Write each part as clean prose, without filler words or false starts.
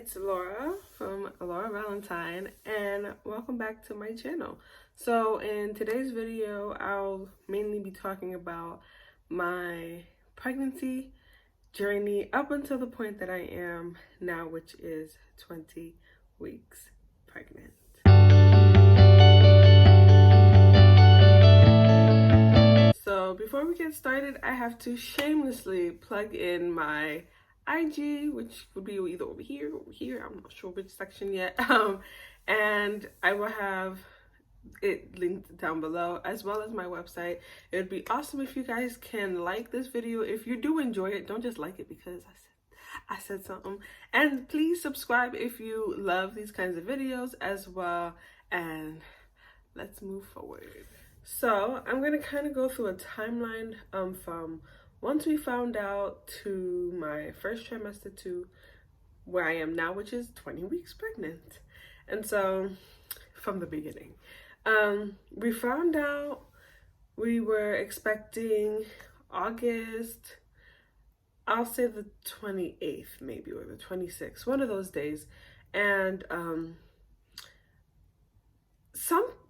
it's Laura from Laura Valentine, and welcome back to my channel. So in today's video, I'll mainly be talking about my pregnancy journey up until the point that I am now, which is 20 weeks pregnant. So before we get started, I have to shamelessly plug in my IG, which would be either over here or over here. I'm not sure which section yet. And I will have it linked down below, as well as my website. It would be awesome if you guys can like this video. If you do enjoy it, don't just like it because I said something. And please subscribe if you love these kinds of videos as well. And let's move forward. So I'm gonna kind of go through a timeline from once we found out to my first trimester to where I am now, which is 20 weeks pregnant. And so from the beginning, we found out we were expecting August, I'll say the 28th maybe, or the 26th, one of those days. And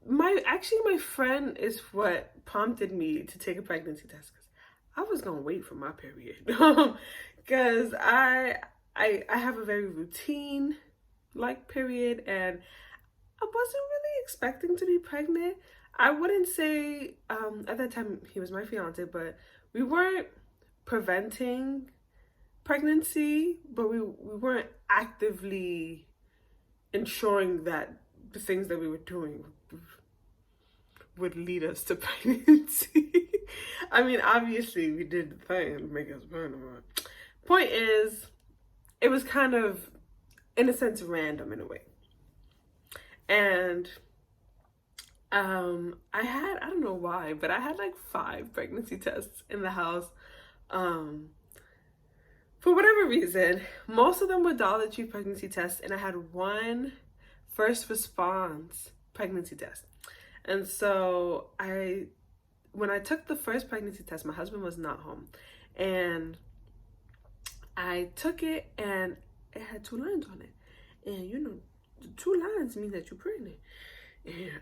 my friend is what prompted me to take a pregnancy test, because I was gonna wait for my period because I have a very routine like period, and I wasn't really expecting to be pregnant. I wouldn't say at that time he was my fiance, but we weren't preventing pregnancy, but we weren't actively ensuring that the things that we were doing would lead us to pregnancy. I mean, obviously we did the thing to make us burn. Point is, it was kind of, in a sense, random in a way. And I don't know why, but I had like 5 pregnancy tests in the house. For whatever reason, most of them were Dollar Tree pregnancy tests, and I had one first response pregnancy test. And so when I took the first pregnancy test, my husband was not home, and I took it, and it had 2 lines on it. And you know, the 2 lines mean that you're pregnant. And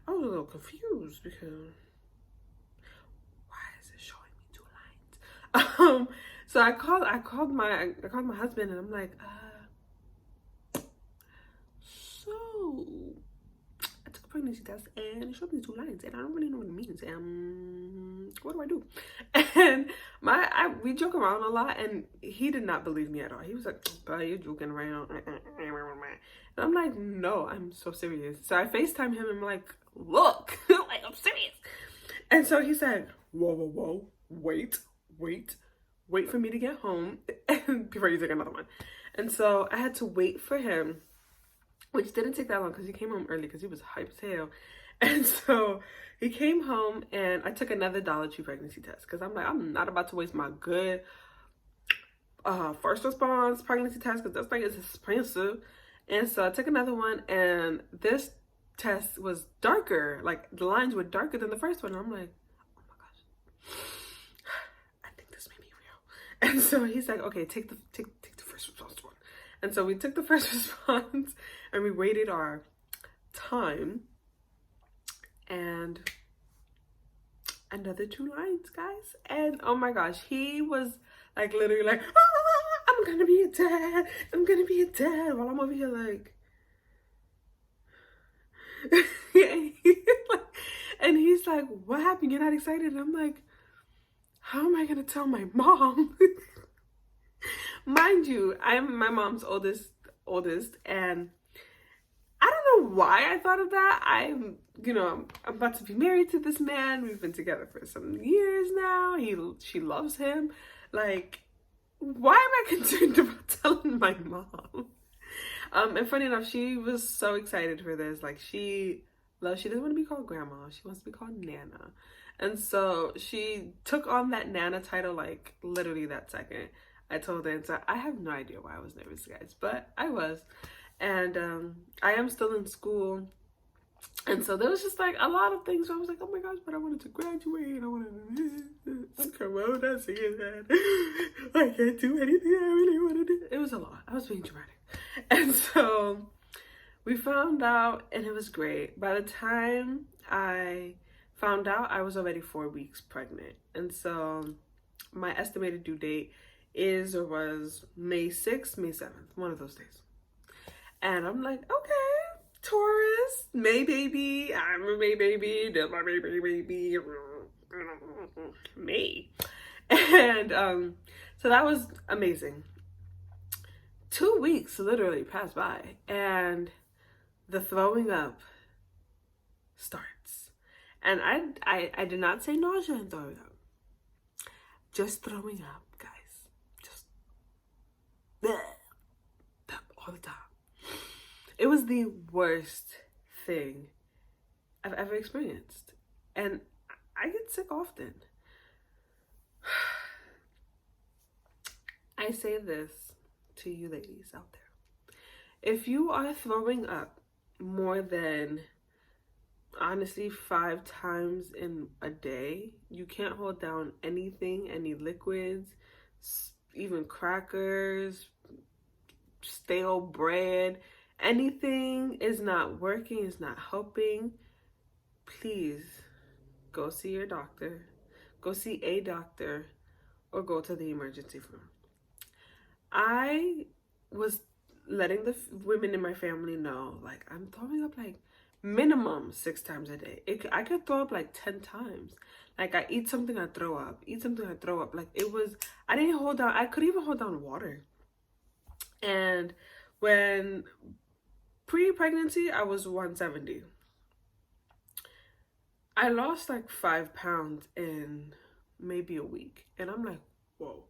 I was a little confused because why is it showing me 2 lines? So I called my husband, and I'm like, so I took a pregnancy test and it showed me 2 lines, and I don't really know what it means. What do I do? And we joke around a lot, and he did not believe me at all. He was like, "Bro, you're joking around." And I'm like, "No, I'm so serious." So I FaceTime him and I'm like, "Look, like I'm serious." And so he said, "Whoa, wait for me to get home before you take another one." And so I had to wait for him, which didn't take that long because he came home early because he was hyped as hell. And so he came home, and I took another Dollar Tree pregnancy test because I'm like, I'm not about to waste my good first response pregnancy test because that thing is expensive. And so I took another one, and this test was darker. Like, the lines were darker than the first one. And I'm like, oh my gosh, I think this may be real. And so he's like, okay, take the first response one. And so we took the first response, and we waited our time, and another 2 lines, guys. And oh my gosh, he was like literally like, I'm gonna be a dad, while I'm over here like and he's like, what happened? You're not excited? And I'm like, how am I gonna tell my mom? Mind you, I'm my mom's oldest, and I don't know why I thought of that. I'm about to be married to this man. We've been together for some years now. She loves him. Like, why am I concerned about telling my mom? And funny enough, she was so excited for this. Like, she doesn't want to be called grandma. She wants to be called Nana. And so she took on that Nana title, like, literally that second I told her. And so I have no idea why I was nervous, guys, but I was. And I am still in school. And so there was just like a lot of things where I was like, oh my gosh, but I wanted to graduate. I wanted to come out and see that. I can't do anything I really want to do. It was a lot. I was being dramatic. And so we found out, and it was great. By the time I found out, I was already 4 weeks pregnant. And so my estimated due date is or was May 6th, May 7th, one of those days. And I'm like, okay, Taurus, May baby, I'm a May baby, that's my May baby, May. And so that was amazing. 2 weeks literally passed by, and the throwing up starts. And I did not say nausea and throwing up. Just throwing up, guys. Just bleh, all the time. It was the worst thing I've ever experienced. And I get sick often. I say this to you ladies out there. If you are throwing up more than, honestly, 5 times in a day, you can't hold down anything, any liquids, even crackers, stale bread, anything is not working, is not helping, please go see your doctor, go see a doctor, or go to the emergency room. I was letting the women in my family know, like, I'm throwing up like minimum 6 times a day. I could throw up like 10 times. Like, I eat something, I throw up. Eat something, I throw up. Like, it was, I didn't hold down, I could even hold down water. And when pre-pregnancy, I was 170. I lost like 5 pounds in maybe a week. And I'm like, whoa,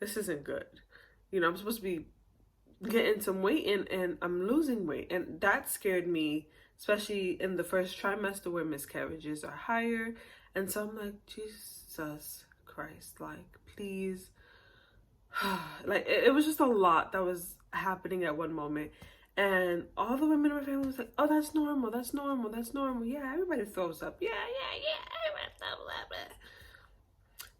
this isn't good. You know, I'm supposed to be getting some weight in, and I'm losing weight. And that scared me, especially in the first trimester where miscarriages are higher. And so I'm like, Jesus Christ, like, please. Like, it was just a lot that was happening at one moment. And all the women in my family was like, oh, that's normal, that's normal, that's normal. Yeah, everybody throws up. Yeah, everybody throws up.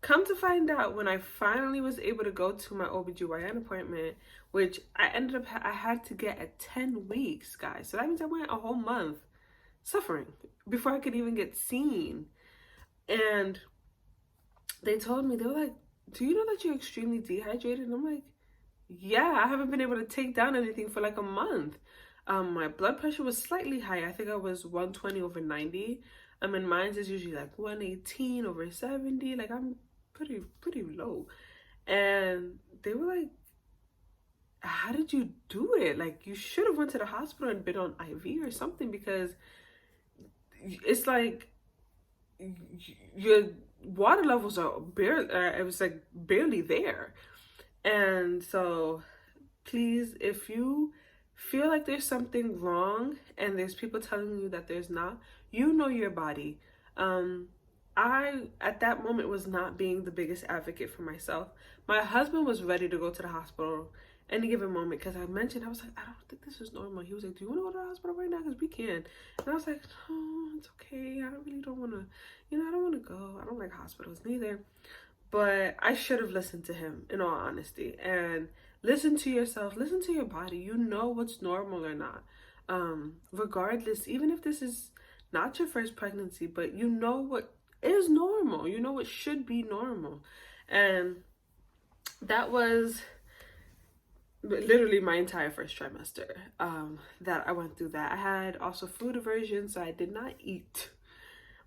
Come to find out, when I finally was able to go to my OBGYN appointment, which I had to get at 10 weeks, guys. So that means I went a whole month suffering before I could even get seen. And they told me, they were like, do you know that you're extremely dehydrated? And I'm like, yeah, I haven't been able to take down anything for like a month. My blood pressure was slightly high. I think I was 120/90. I mean, mine is usually like 118/70. Like, I'm pretty low. And they were like, how did you do it? Like, you should have went to the hospital and been on IV or something, because it's like your water levels are barely, it was like barely there. And so please, if you feel like there's something wrong and there's people telling you that there's not, you know your body. I, at that moment, was not being the biggest advocate for myself. My husband was ready to go to the hospital any given moment, because I mentioned, I was like, I don't think this is normal. He was like, do you want to go to the hospital right now? Because we can. And I was like, oh, it's okay. I really don't want to, I don't want to go. I don't like hospitals neither. But I should have listened to him, in all honesty. And listen to yourself. Listen to your body. You know what's normal or not. Regardless, even if this is not your first pregnancy, but you know what is normal. You know what should be normal. And that was literally my entire first trimester that I went through that. I had also food aversion, so I did not eat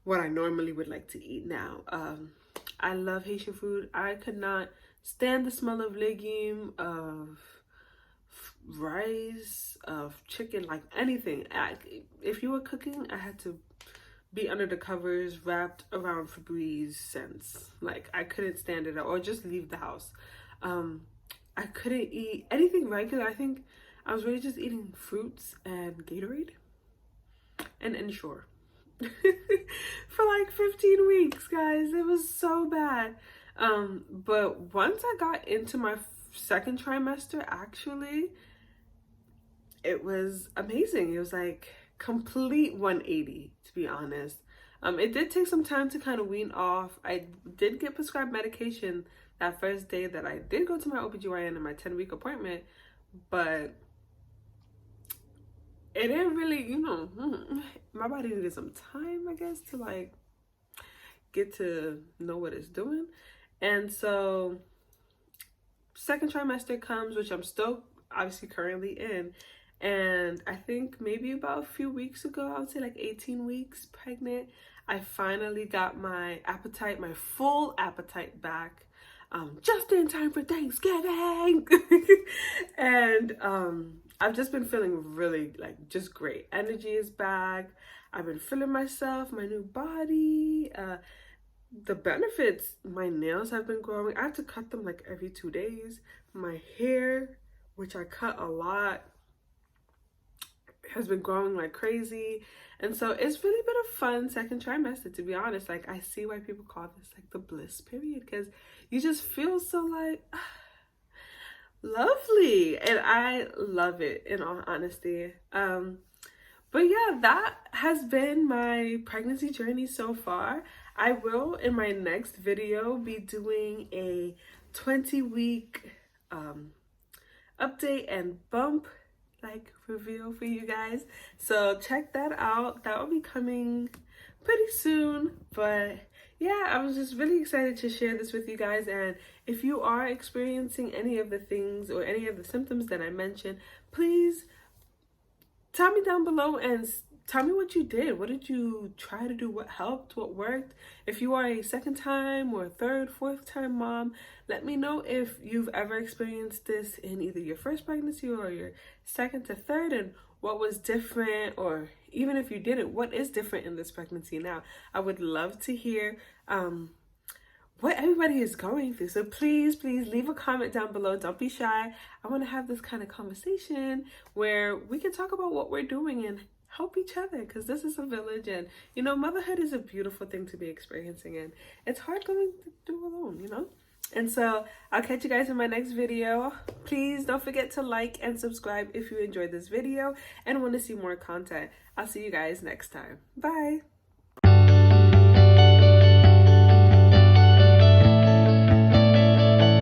what I normally would like to eat now. I love Haitian food. I could not stand the smell of legume, of rice, of chicken, like anything. If you were cooking, I had to be under the covers, wrapped around Febreze scents. Like, I couldn't stand it, or just leave the house. I couldn't eat anything regular. I think I was really just eating fruits and Gatorade and Ensure for like 15 weeks, guys. It was so bad. But once I got into my second trimester, actually, it was amazing. It was like complete 180, to be honest. It did take some time to kind of wean off. I did get prescribed medication that first day that I did go to my OBGYN in my 10-week appointment, but it didn't really, my body needed some time, I guess, to like get to know what it's doing. And so second trimester comes, which I'm still obviously currently in. And I think maybe about a few weeks ago, I would say like 18 weeks pregnant, I finally got my appetite, my full appetite back, just in time for Thanksgiving. And I've just been feeling really like just great. Energy is back. I've been feeling myself, my new body. The benefits, my nails have been growing. I have to cut them like every 2 days. My hair, which I cut a lot, has been growing like crazy. And so it's really been a fun second trimester, to be honest. Like, I see why people call this like the bliss period, because you just feel so like lovely, and I love it, in all honesty. But yeah, that has been my pregnancy journey so far. I will, in my next video, be doing a 20-week update and bump like reveal for you guys. So check that out. That will be coming pretty soon. But yeah, I was just really excited to share this with you guys. And if you are experiencing any of the things or any of the symptoms that I mentioned, please tell me down below and tell me what you did. What did you try to do? What helped? What worked? If you are a second time or third, fourth time mom, let me know if you've ever experienced this in either your first pregnancy or your second to third, and what was different, or even if you didn't, what is different in this pregnancy now. I would love to hear what everybody is going through. So please leave a comment down below. Don't be shy. I want to have this kind of conversation where we can talk about what we're doing and help each other, because this is a village, and motherhood is a beautiful thing to be experiencing, and it's hard going through alone. And so I'll catch you guys in my next video. Please don't forget to like and subscribe if you enjoyed this video and want to see more content. I'll see you guys next time. Bye.